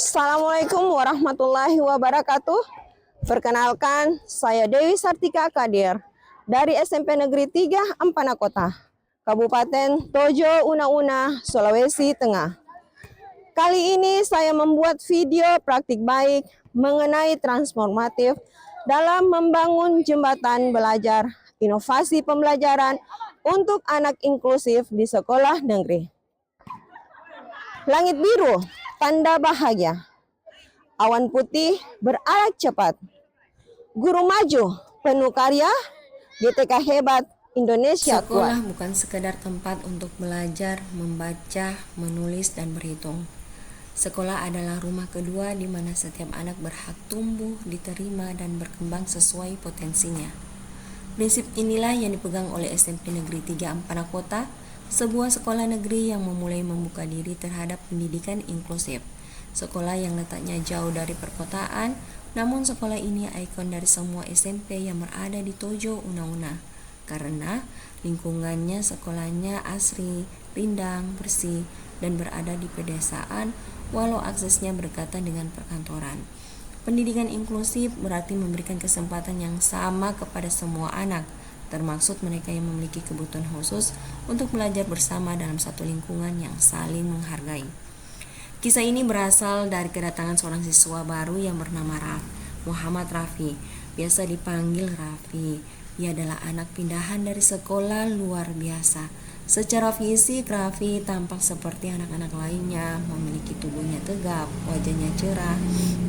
Assalamualaikum warahmatullahi wabarakatuh. Perkenalkan, saya Dewi Sartika Kadir dari SMP Negeri 3 Ampana Kota, Kabupaten Tojo Una-Una, Sulawesi Tengah. Kali ini saya membuat video praktik baik mengenai transformatif dalam membangun jembatan belajar inovasi pembelajaran untuk anak inklusif di sekolah negeri. Langit biru, tanda bahagia. Awan putih beralat cepat. Guru maju, penuh karya, GTK hebat, Indonesia kuat. Sekolah bukan sekedar tempat untuk belajar, membaca, menulis, dan berhitung. Sekolah adalah rumah kedua di mana setiap anak berhak tumbuh, diterima, dan berkembang sesuai potensinya. Prinsip inilah yang dipegang oleh SMP Negeri 3 Ampana Kota, sebuah sekolah negeri yang memulai membuka diri terhadap pendidikan inklusif. Sekolah yang letaknya jauh dari perkotaan, namun sekolah ini ikon dari semua SMP yang berada di Tojo Una-Una. Karena lingkungannya sekolahnya asri, rindang, bersih, dan berada di pedesaan, walau aksesnya berdekatan dengan perkantoran. Pendidikan inklusif berarti memberikan kesempatan yang sama kepada semua anak, termasuk mereka yang memiliki kebutuhan khusus untuk belajar bersama dalam satu lingkungan yang saling menghargai. Kisah ini berasal dari kedatangan seorang siswa baru yang bernama Muhammad Raffi, biasa dipanggil Raffi. Ia adalah anak pindahan dari sekolah luar biasa. Secara fisik, Raffi tampak seperti anak-anak lainnya, memiliki tubuhnya tegap, wajahnya cerah,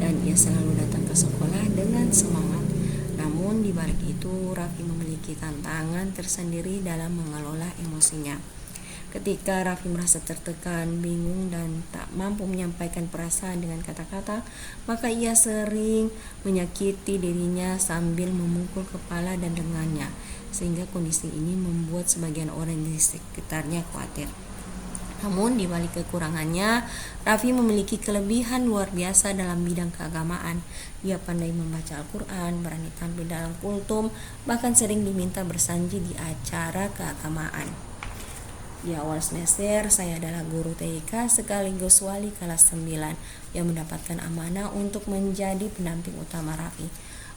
dan ia selalu datang ke sekolah dengan semangat. Namun di balik itu, Raffi memiliki tantangan tersendiri dalam mengelola emosinya. Ketika Raffi merasa tertekan, bingung, dan tak mampu menyampaikan perasaan dengan kata-kata, maka ia sering menyakiti dirinya sambil memukul kepala dan lengannya, sehingga kondisi ini membuat sebagian orang di sekitarnya khawatir. Namun di balik kekurangannya, Raffi memiliki kelebihan luar biasa dalam bidang keagamaan. Ia pandai membaca Al-Quran, berani tampil dalam kultum, bahkan sering diminta bersanji di acara keagamaan. Di awal semester, saya adalah guru TIK sekaligus wali kelas 9 yang mendapatkan amanah untuk menjadi pendamping utama Raffi.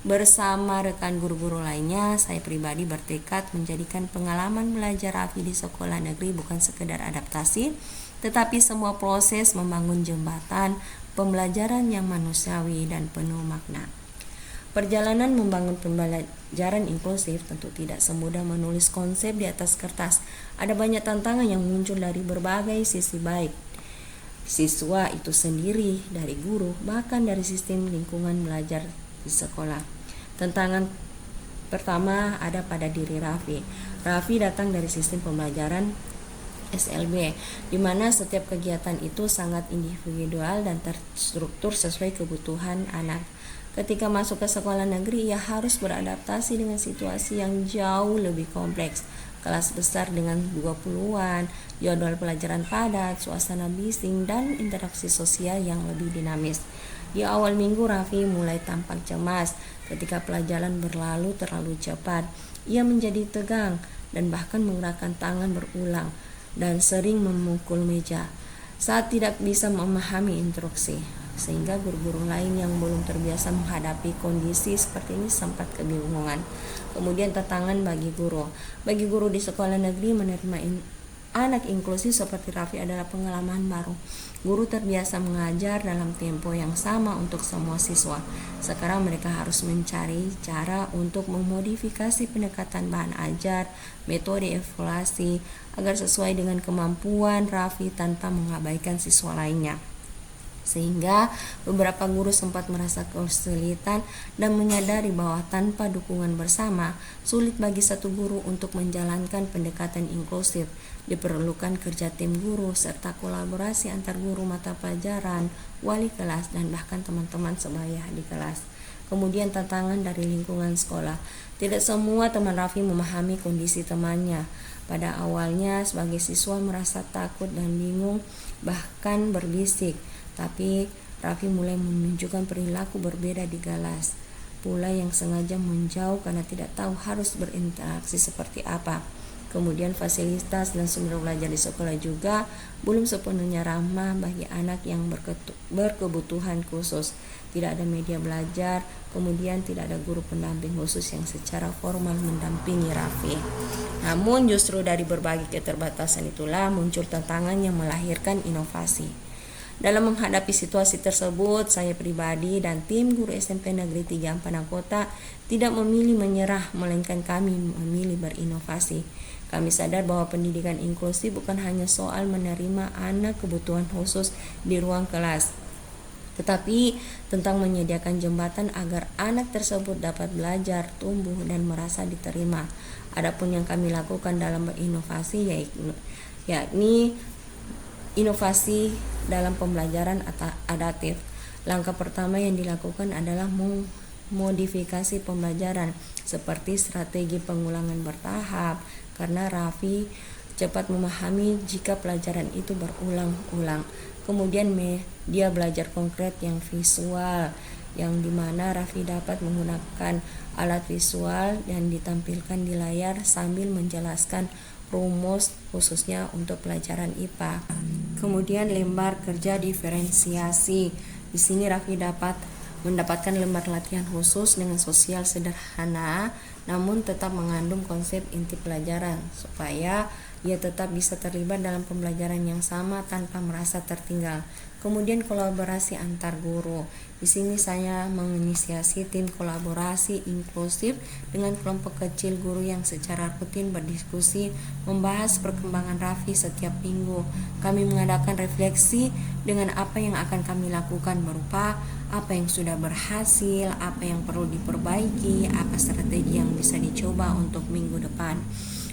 Bersama rekan guru-guru lainnya, saya pribadi bertekad menjadikan pengalaman belajar Raffi di sekolah negeri bukan sekedar adaptasi, tetapi semua proses membangun jembatan pembelajaran yang manusiawi dan penuh makna. Perjalanan membangun pembelajaran inklusif tentu tidak semudah menulis konsep di atas kertas. Ada banyak tantangan yang muncul dari berbagai sisi, baik siswa itu sendiri, dari guru, bahkan dari sistem lingkungan belajar di sekolah. Tantangan pertama ada pada diri Raffi. Raffi datang dari sistem pembelajaran SLB, di mana setiap kegiatan itu sangat individual dan terstruktur sesuai kebutuhan anak. Ketika masuk ke sekolah negeri, ia harus beradaptasi dengan situasi yang jauh lebih kompleks. Kelas besar dengan 20-an, jadwal pelajaran padat, suasana bising, dan interaksi sosial yang lebih dinamis. Di awal minggu, Raffi mulai tampak cemas ketika pelajaran berlalu terlalu cepat. Ia menjadi tegang dan bahkan menggerakkan tangan berulang dan sering memukul meja saat tidak bisa memahami instruksi, sehingga guru-guru lain yang belum terbiasa menghadapi kondisi seperti ini sempat kebingungan. Kemudian tantangan bagi guru. Bagi guru di sekolah negeri, menerima anak inklusif seperti Raffi adalah pengalaman baru. Guru terbiasa mengajar dalam tempo yang sama untuk semua siswa. Sekarang mereka harus mencari cara untuk memodifikasi pendekatan bahan ajar, metode evaluasi, agar sesuai dengan kemampuan Raffi tanpa mengabaikan siswa lainnya. sehingga beberapa guru sempat merasa kesulitan dan menyadari bahwa tanpa dukungan bersama, sulit bagi satu guru untuk menjalankan pendekatan inklusif. Diperlukan kerja tim guru serta kolaborasi antar guru mata pelajaran, wali kelas, dan bahkan teman-teman sebaya di kelas. Kemudian tantangan dari lingkungan sekolah. Tidak semua teman Raffi memahami kondisi temannya. Pada awalnya sebagai siswa merasa takut dan bingung, bahkan berbisik. Tapi Raffi mulai menunjukkan perilaku berbeda di kelas. Pula yang sengaja menjauh karena tidak tahu harus berinteraksi seperti apa. Kemudian fasilitas dan sumber belajar di sekolah juga belum sepenuhnya ramah bagi anak yang berkebutuhan khusus. Tidak ada media belajar, kemudian tidak ada guru pendamping khusus yang secara formal mendampingi Raffi. Namun justru dari berbagai keterbatasan itulah muncul tantangan yang melahirkan inovasi. Dalam menghadapi situasi tersebut, saya pribadi dan tim guru SMP Negeri 3 Ampana Kota tidak memilih menyerah, melainkan kami memilih berinovasi. Kami sadar bahwa pendidikan inklusif bukan hanya soal menerima anak kebutuhan khusus di ruang kelas, tetapi tentang menyediakan jembatan agar anak tersebut dapat belajar, tumbuh, dan merasa diterima. Adapun yang kami lakukan dalam berinovasi yakni inovasi dalam pembelajaran adaptif. Langkah pertama yang dilakukan adalah modifikasi pembelajaran seperti strategi pengulangan bertahap, karena Raffi cepat memahami jika pelajaran itu berulang-ulang. Kemudian media belajar konkret yang visual, yang dimana Raffi dapat menggunakan alat visual yang ditampilkan di layar sambil menjelaskan rumus khususnya untuk pelajaran IPA. Kemudian lembar kerja diferensiasi. Di sini Raffi dapat mendapatkan lembar latihan khusus dengan sosial sederhana namun tetap mengandung konsep inti pelajaran supaya ia tetap bisa terlibat dalam pembelajaran yang sama tanpa merasa tertinggal. Kemudian kolaborasi antar guru. Di sini saya menginisiasi tim kolaborasi inklusif dengan kelompok kecil guru yang secara rutin berdiskusi membahas perkembangan Raffi setiap minggu. Kami mengadakan refleksi dengan apa yang akan kami lakukan berupa apa yang sudah berhasil, apa yang perlu diperbaiki, apa strategi yang bisa dicoba untuk minggu depan.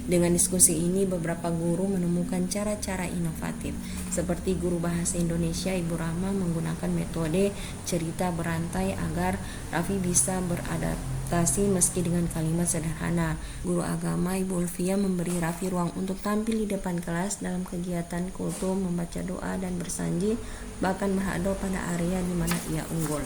Dengan diskusi ini, beberapa guru menemukan cara-cara inovatif, seperti guru bahasa Indonesia Ibu Rahma menggunakan metode cerita berantai agar Raffi bisa beradaptasi meski dengan kalimat sederhana. Guru agama Ibu Ulfia memberi Raffi ruang untuk tampil di depan kelas dalam kegiatan kultum, membaca doa dan bersanji, bahkan berdoa pada area di mana ia unggul.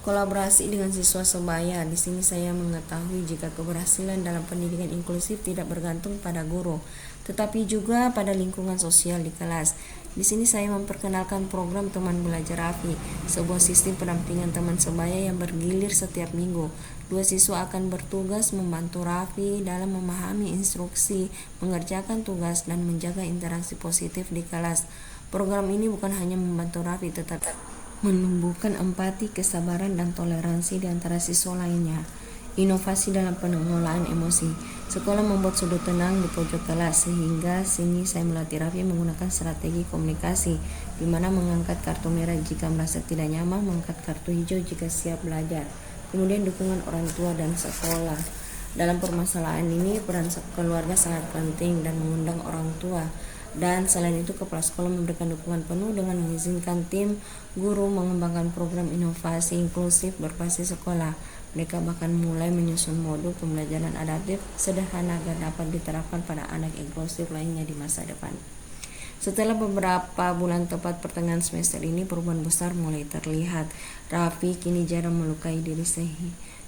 Kolaborasi dengan siswa sebaya. Di sini saya mengetahui jika keberhasilan dalam pendidikan inklusif tidak bergantung pada guru, tetapi juga pada lingkungan sosial di kelas. Di sini saya memperkenalkan program teman belajar Raffi, sebuah sistem pendampingan teman sebaya yang bergilir setiap minggu. 2 siswa akan bertugas membantu Raffi dalam memahami instruksi, mengerjakan tugas, dan menjaga interaksi positif di kelas. Program ini bukan hanya membantu Raffi, tetapi menumbuhkan empati, kesabaran, dan toleransi di antara siswa lainnya. Inovasi dalam pengelolaan emosi. Sekolah membuat sudut tenang di pojok kelas, sehingga sini saya melatih Raffi menggunakan strategi komunikasi, di mana mengangkat kartu merah jika merasa tidak nyaman, mengangkat kartu hijau jika siap belajar. Kemudian dukungan orang tua dan sekolah. Dalam permasalahan ini, peran keluarga sangat penting dan mengundang orang tua. Dan selain itu, kepala sekolah memberikan dukungan penuh dengan mengizinkan tim guru mengembangkan program inovasi inklusif berbasis sekolah. Mereka bahkan mulai menyusun modul pembelajaran adaptif sederhana agar dapat diterapkan pada anak inklusif lainnya di masa depan. Setelah beberapa bulan tepat pertengahan semester ini, perubahan besar mulai terlihat. Raffi kini jarang melukai diri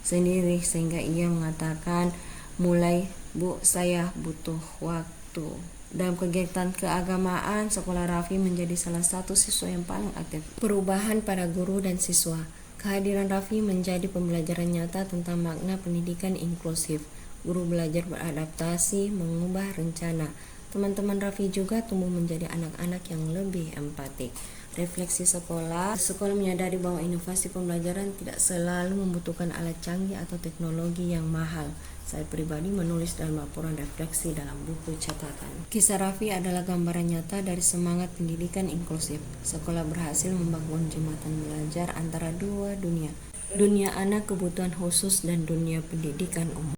sendiri sehingga ia mengatakan, "Mulai, Bu, saya butuh waktu." Dalam kegiatan keagamaan, sekolah Raffi menjadi salah satu siswa yang paling aktif. Perubahan pada guru dan siswa. Kehadiran Raffi menjadi pembelajaran nyata tentang makna pendidikan inklusif. Guru belajar beradaptasi, mengubah rencana. Teman-teman Raffi juga tumbuh menjadi anak-anak yang lebih empatik. Refleksi sekolah. Sekolah menyadari bahwa inovasi pembelajaran tidak selalu membutuhkan alat canggih atau teknologi yang mahal. Saya pribadi menulis dalam laporan refleksi dalam buku catatan. Kisah Raffi adalah gambaran nyata dari semangat pendidikan inklusif. Sekolah berhasil membangun jembatan belajar antara dua dunia. Dunia anak kebutuhan khusus dan dunia pendidikan umum.